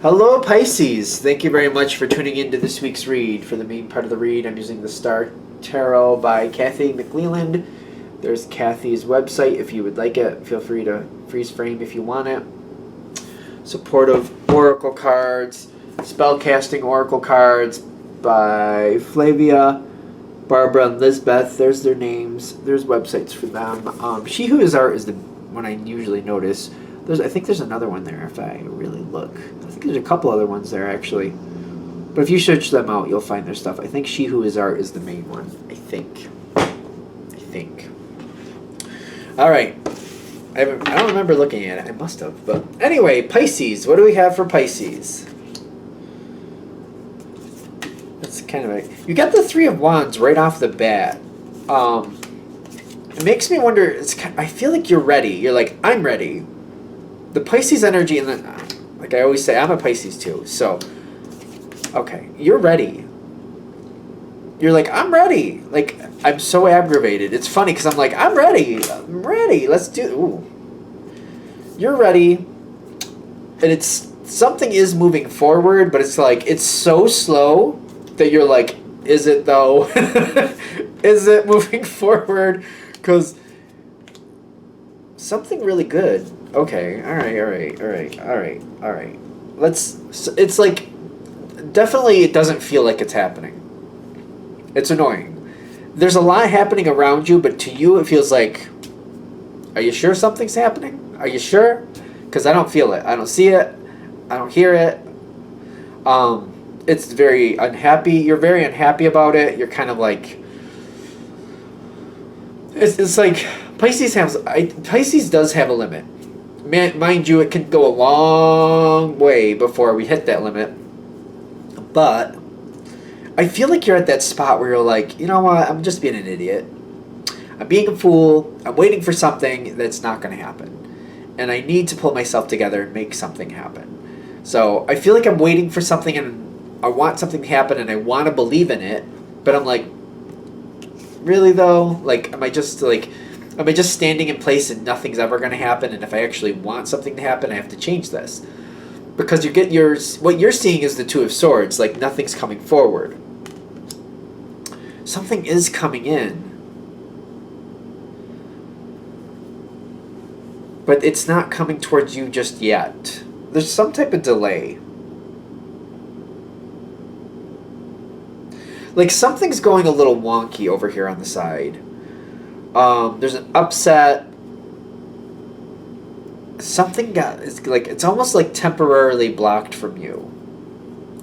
Hello, Pisces. Thank you very much for tuning into this week's read. For the main part of the read, I'm using the Star Tarot by Kathy McLeland. There's Kathy's website if you would like it. Feel free to freeze frame if you want it. Supportive oracle cards, spellcasting oracle cards by Flavia, Barbara, and Lisbeth. There's their names. There's websites for them. She Who Is Art is the one I usually notice. I think there's another one there if I really look. I think there's a couple other ones there actually. But if you search them out, you'll find their stuff. I think She Who Is Art is the main one. I think. All right. I don't remember looking at it. I must have. But anyway, Pisces. What do we have for Pisces? That's kind of a... You got the Three of Wands right off the bat. It makes me wonder... I feel like you're ready. You're like, I'm ready. The Pisces energy, and then, like I always say, I'm a Pisces too. So, okay, you're ready. You're like, I'm ready. Like, I'm so aggravated. It's funny because I'm like, I'm ready. Let's do. Ooh. You're ready, and it's something is moving forward, but it's like it's so slow that you're like, is it though? Is it moving forward? Because something really good. Okay, all right. It's like, definitely it doesn't feel like it's happening. It's annoying. There's a lot happening around you, but to you it feels like, are you sure something's happening? Are you sure? Because I don't feel it. I don't see it. I don't hear it. It's very unhappy. You're very unhappy about it. You're kind of like, it's like, Pisces does have a limit. Mind you, it can go a long way before we hit that limit. But I feel like you're at that spot where you're like, you know what, I'm just being an idiot. I'm being a fool. I'm waiting for something that's not going to happen. And I need to pull myself together and make something happen. So I feel like I'm waiting for something and I want something to happen and I want to believe in it. But I'm like, really though? Like, am I just standing in place and nothing's ever going to happen? And if I actually want something to happen, I have to change this. Because what you're seeing is the Two of Swords, like nothing's coming forward. Something is coming in. But it's not coming towards you just yet. There's some type of delay. Like something's going a little wonky over here on the side. There's an upset. Something it's almost like temporarily blocked from you.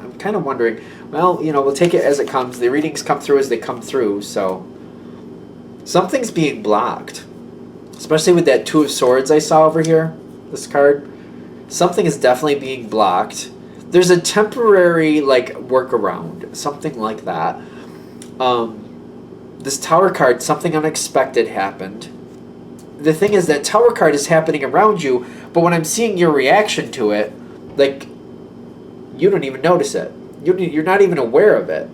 I'm kind of wondering, well, we'll take it as it comes. The readings come through as they come through, so something's being blocked. Especially with that Two of Swords I saw over here, this card. Something is definitely being blocked. There's a temporary, workaround, something like that. This Tower card, something unexpected happened. The thing is that Tower card is happening around you, but when I'm seeing your reaction to it, you don't even notice it. You're not even aware of it.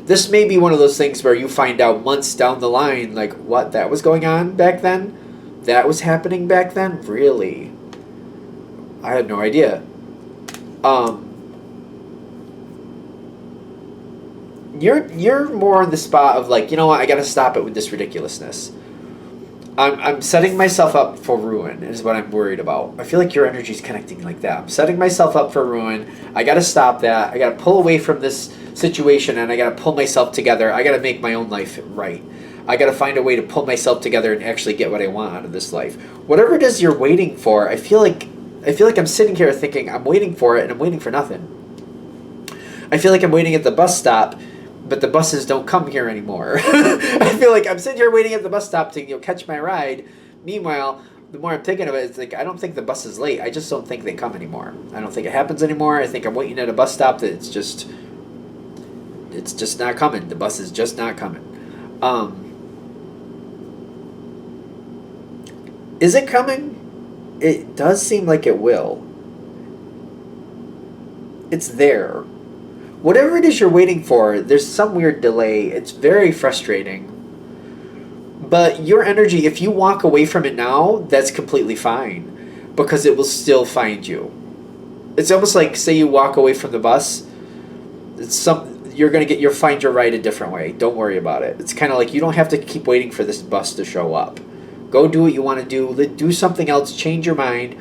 This may be one of those things where you find out months down the line, what, that was going on back then? That was happening back then? Really? I had no idea. You're more in the spot of you know what, I gotta stop it with this ridiculousness. I'm setting myself up for ruin is what I'm worried about. I feel like your energy's connecting like that. I'm setting myself up for ruin. I gotta stop that. I gotta pull away from this situation and I gotta pull myself together. I gotta make my own life right. I gotta find a way to pull myself together and actually get what I want out of this life. Whatever it is you're waiting for, I feel like I'm sitting here thinking I'm waiting for it and I'm waiting for nothing. I feel like I'm waiting at the bus stop, but the buses don't come here anymore. I feel like I'm sitting here waiting at the bus stop to catch my ride. Meanwhile, the more I'm thinking of it, it's I don't think the bus is late. I just don't think they come anymore. I don't think it happens anymore. I think I'm waiting at a bus stop that it's just not coming. The bus is just not coming. Is it coming? It does seem like it will. It's there. Whatever it is you're waiting for, there's some weird delay. It's very frustrating. But your energy, if you walk away from it now, that's completely fine. Because it will still find you. It's almost like, say you walk away from the bus, you'll find your ride a different way. Don't worry about it. It's kind of like you don't have to keep waiting for this bus to show up. Go do what you want to do. Do something else. Change your mind.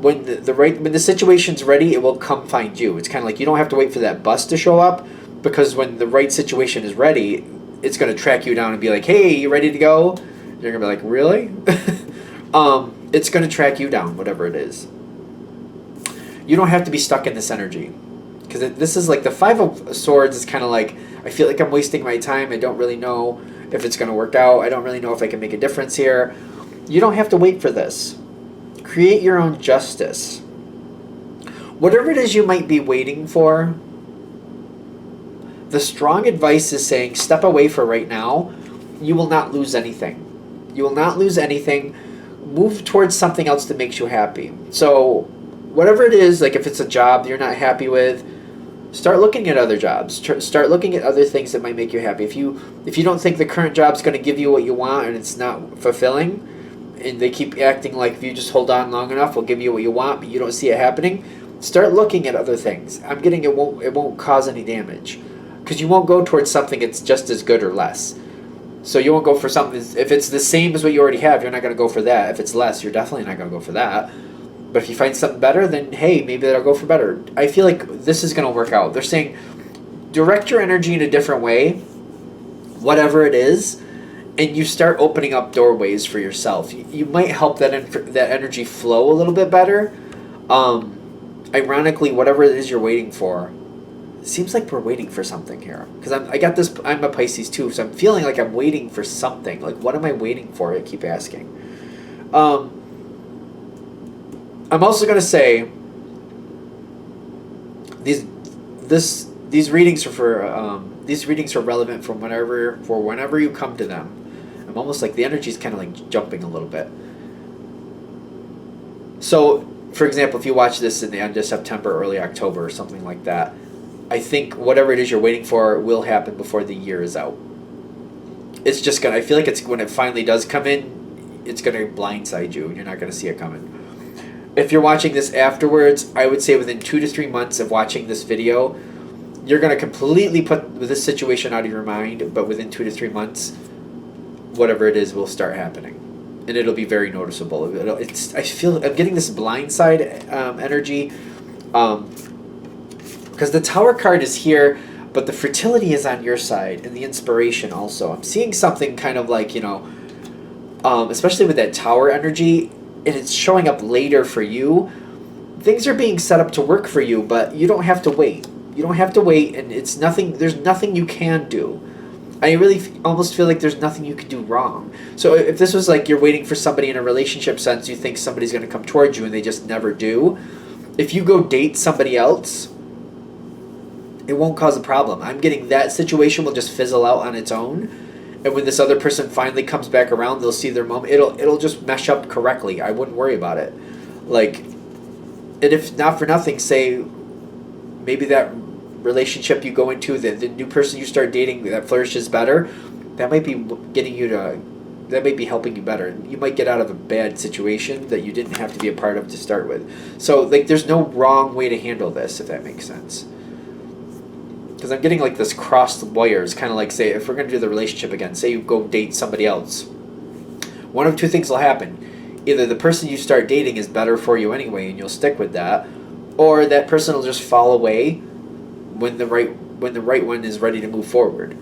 When when the situation's ready, it will come find you. It's kind of like you don't have to wait for that bus to show up, because when the right situation is ready, it's going to track you down and be like, "Hey, you ready to go?" You're going to be like, "Really?" It's going to track you down, whatever it is. You don't have to be stuck in this energy, because this is like the Five of Swords is kind of like, I feel like I'm wasting my time. I don't really know if it's going to work out. I don't really know if I can make a difference here. You don't have to wait for this. Create your own justice. Whatever it is you might be waiting for, the strong advice is saying step away for right now. You will not lose anything. You will not lose anything. Move towards something else that makes you happy. So whatever it is, like if it's a job you're not happy with, start looking at other jobs. Start looking at other things that might make you happy. If you don't think the current job's going to give you what you want and it's not fulfilling, and they keep acting like if you just hold on long enough, we'll give you what you want, but you don't see it happening, start looking at other things. I'm getting it won't cause any damage, because you won't go towards something that's just as good or less. So you won't go for something, if it's the same as what you already have, you're not going to go for that. If it's less, you're definitely not going to go for that. But if you find something better, then hey, maybe that'll go for better. I feel like this is going to work out. They're saying direct your energy in a different way, whatever it is, and you start opening up doorways for yourself. You might help that energy flow a little bit better. Ironically, whatever it is you're waiting for, it seems like we're waiting for something here. Because I'm a Pisces too, so I'm feeling like I'm waiting for something. Like, what am I waiting for? I keep asking. I'm also going to say these readings are relevant from whenever you come to them. I'm almost like the energy is kind of like jumping a little bit. So, for example, if you watch this in the end of September, early October, or something like that, I think whatever it is you're waiting for will happen before the year is out. It's just I feel like it's when it finally does come in, it's gonna blindside you and you're not gonna see it coming. If you're watching this afterwards, I would say within 2 to 3 months of watching this video, you're gonna completely put this situation out of your mind, but within 2 to 3 months, whatever it is will start happening. And it'll be very noticeable. I feel I'm getting this blindside energy, because the Tower card is here, but the fertility is on your side, and the inspiration also. I'm seeing something kind of like, especially with that Tower energy, and it's showing up later for you. Things are being set up to work for you, but you don't have to wait. You don't have to wait, and it's nothing. There's nothing you can do. I really almost feel like there's nothing you can do wrong. So if this was like you're waiting for somebody in a relationship sense, you think somebody's going to come towards you and they just never do. If you go date somebody else, it won't cause a problem. I'm getting that situation will just fizzle out on its own. And when this other person finally comes back around, they'll see their moment. It'll just mesh up correctly. I wouldn't worry about it. Like, and if not for nothing, say maybe that relationship you go into, the new person you start dating that flourishes better, that might be that might be helping you better. You might get out of a bad situation that you didn't have to be a part of to start with. So like there's no wrong way to handle this, if that makes sense. Because I'm getting like this crossed wires, kind of like, say, if we're going to do the relationship again, say you go date somebody else. One of two things will happen. Either the person you start dating is better for you anyway and you'll stick with that, or that person will just fall away when the right one is ready to move forward.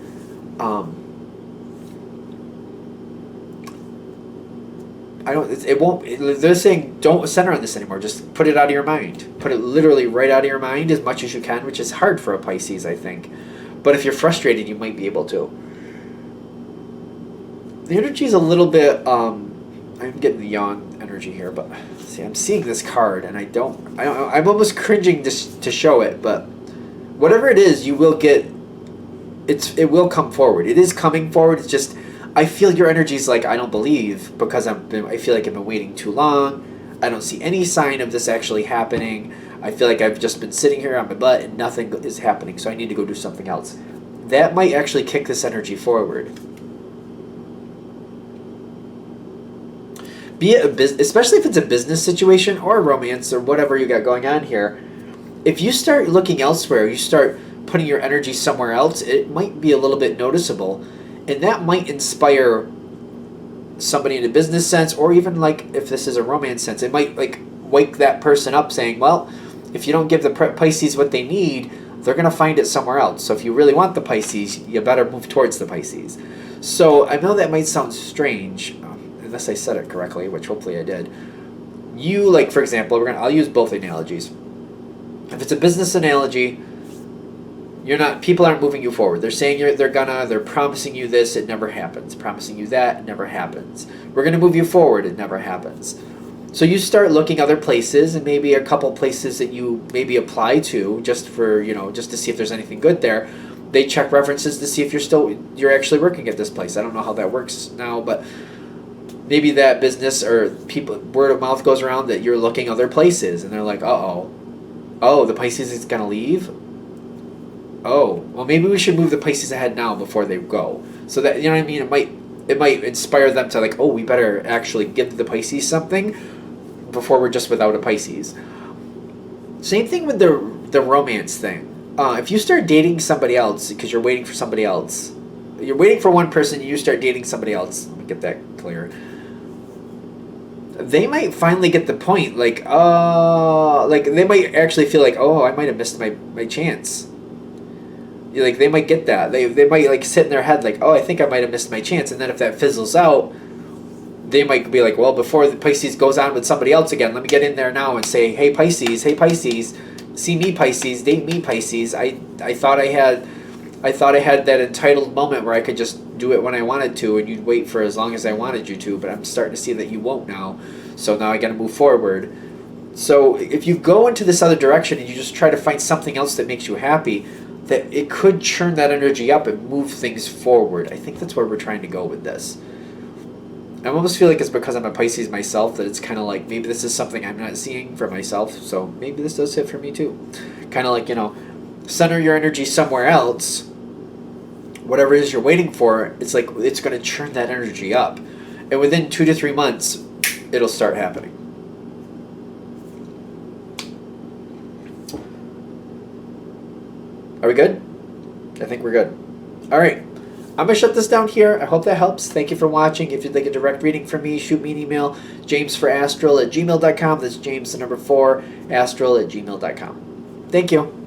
They're saying don't center on this anymore. Just put it out of your mind. Put it literally right out of your mind as much as you can, which is hard for a Pisces, I think. But if you're frustrated, you might be able to. The energy is a little bit, I'm getting the yawn energy here, but see, I'm seeing this card and I'm almost cringing to show it, but whatever it is, you will get, it will come forward. It is coming forward. It's just, I feel your energy is like, I don't believe, because I feel like I've been waiting too long. I don't see any sign of this actually happening. I feel like I've just been sitting here on my butt and nothing is happening, so I need to go do something else. That might actually kick this energy forward. Be it especially if it's a business situation or a romance or whatever you got going on here. if you start looking elsewhere, you start putting your energy somewhere else, it might be a little bit noticeable. And that might inspire somebody in a business sense, or even like if this is a romance sense, it might like wake that person up saying, well, if you don't give the Pisces what they need, they're going to find it somewhere else. So if you really want the Pisces, you better move towards the Pisces. So I know that might sound strange, unless I said it correctly, which hopefully I did. You, like, for example, I'll use both analogies. If it's a business analogy, people aren't moving you forward. They're saying they're promising you this, it never happens. Promising you that, it never happens. We're going to move you forward, it never happens. So you start looking other places, and maybe a couple places that you maybe apply to just for, just to see if there's anything good there. They check references to see if you're actually working at this place. I don't know how that works now, but maybe that business or word of mouth goes around that you're looking other places, and they're like, oh, the Pisces is going to leave? Oh, well, maybe we should move the Pisces ahead now before they go. So that, you know what I mean? It might inspire them to like, oh, we better actually give the Pisces something before we're just without a Pisces. Same thing with the romance thing. If you start dating somebody else because you're waiting for somebody else, you're waiting for one person, you start dating somebody else. Let me get that clear. They might finally get the point, like they might actually feel like, oh, I might have missed my chance. Like, they might get that. They might like sit in their head like, oh, I think I might have missed my chance. And then if that fizzles out, they might be like, well, before the Pisces goes on with somebody else again, let me get in there now and say, hey Pisces, see me Pisces, date me Pisces. I thought I had that entitled moment where I could just do it when I wanted to, and you'd wait for as long as I wanted you to, but I'm starting to see that you won't now. So now I got to move forward. So if you go into this other direction and you just try to find something else that makes you happy, that it could churn that energy up and move things forward. I think that's where we're trying to go with this. I almost feel like it's because I'm a Pisces myself that it's kind of like maybe this is something I'm not seeing for myself, so maybe this does fit for me too. Kind of like, center your energy somewhere else. Whatever it is you're waiting for, it's like it's going to churn that energy up. And within 2 to 3 months, it'll start happening. Are we good? I think we're good. All right. I'm going to shut this down here. I hope that helps. Thank you for watching. If you'd like a direct reading from me, shoot me an email, jamesforastral@gmail.com. That's James, the number 4, astral@gmail.com. Thank you.